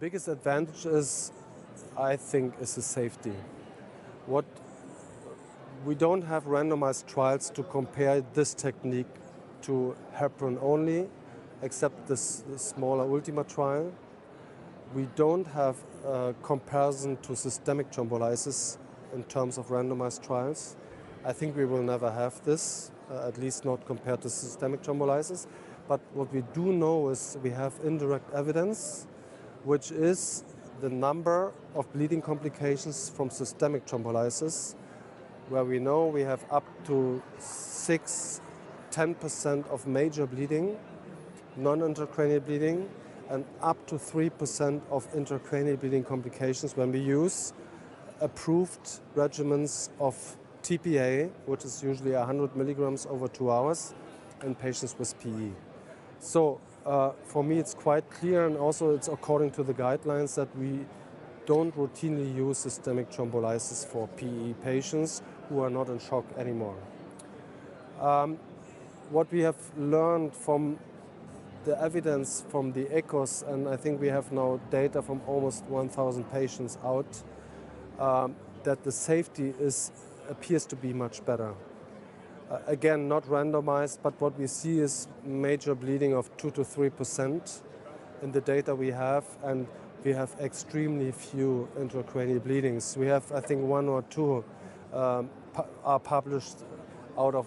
biggest advantage is, I think, is the safety. We don't have randomized trials to compare this technique to heparin only, except this smaller Ultima trial. We don't have a comparison to systemic thrombolysis in terms of randomized trials. I think we will never have this, at least not compared to systemic thrombolysis. But what we do know is we have indirect evidence, which is the number of bleeding complications from systemic thrombolysis, where we know we have up to 10% of major bleeding, non-intracranial bleeding, and up to 3% of intracranial bleeding complications when we use approved regimens of TPA, which is usually 100 milligrams over 2 hours, in patients with PE. So for me it's quite clear, and also it's according to the guidelines, that we don't routinely use systemic thrombolysis for PE patients who are not in shock anymore. What we have learned from the evidence from the EKOS, and I think we have now data from almost 1,000 patients out, that the safety appears to be much better. Again, not randomized, but what we see is major bleeding of 2 to 3% in the data we have, and we have extremely few intracranial bleedings. We have, I think, 1 or 2 are published out of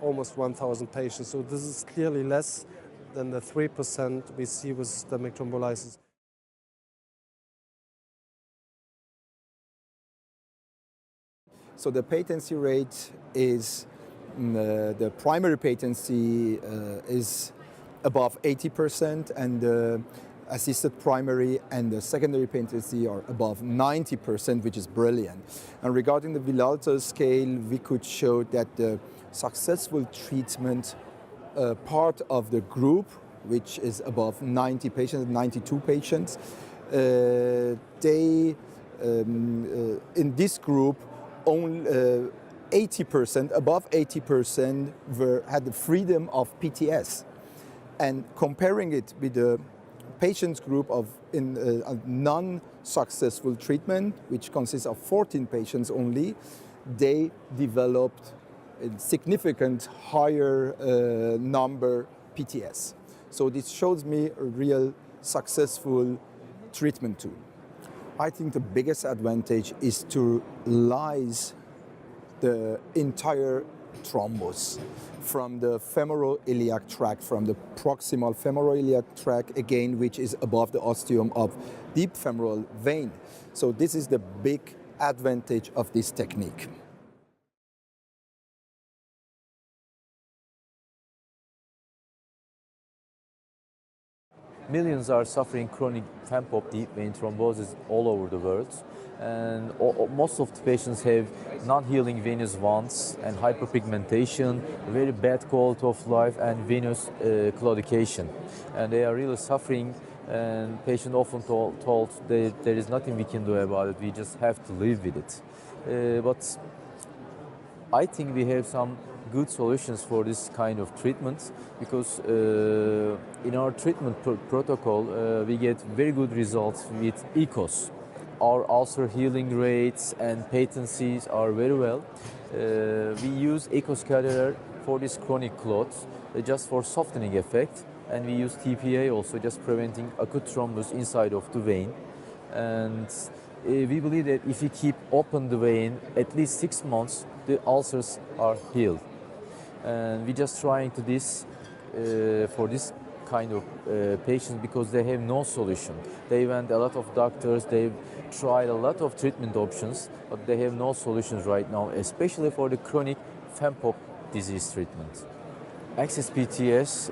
almost 1,000 patients. So this is clearly less than the 3% we see with systemic thrombolysis. So the patency rate is, the primary patency is above 80%, and the assisted primary and the secondary patency are above 90%, which is brilliant. And regarding the Villalta scale, we could show that the successful treatment part of the group, which is above 90 patients, 92 patients, in this group, only 80%, above 80% had the freedom of PTS. And comparing it with the patients group in a non-successful treatment, which consists of 14 patients only, they developed a significant higher number PTS. So this shows me a real successful treatment tool. I think the biggest advantage is to lyse the entire thrombus from the femoral-iliac tract, from the proximal femoral-iliac tract, again, which is above the ostium of deep femoral vein. So this is the big advantage of this technique. Millions are suffering chronic FEMPOP deep vein thrombosis all over the world, and most of the patients have non-healing venous wounds and hyperpigmentation, very bad quality of life, and venous claudication. And they are really suffering, and patients often told that there is nothing we can do about it, we just have to live with it. But I think we have some good solutions for this kind of treatment, because in our treatment protocol we get very good results with EKOS. Our ulcer healing rates and patencies are very well. We use EKOS catheter for this chronic clots, just for softening effect, and we use TPA also, just preventing acute thrombus inside of the vein. And we believe that if we keep open the vein at least 6 months, the ulcers are healed. And we're just trying to this for this kind of patients, because they have no solution. They went a lot of doctors, they've tried a lot of treatment options, but they have no solutions right now, especially for the chronic FEMPOP disease treatment. Access PTS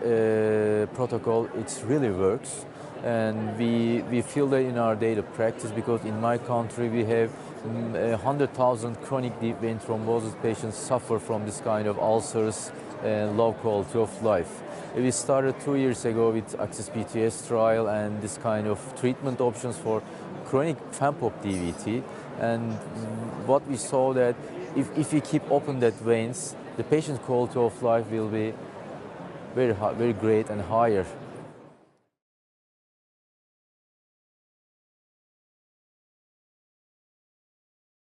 protocol, it really works, and we feel that in our daily practice, because in my country we have 100,000 chronic deep vein thrombosis patients suffer from this kind of ulcers and low quality of life. We started 2 years ago with Access PTS trial and this kind of treatment options for chronic FEMPOP DVT, and what we saw that if we keep open that veins, the patient's quality of life will be very great and higher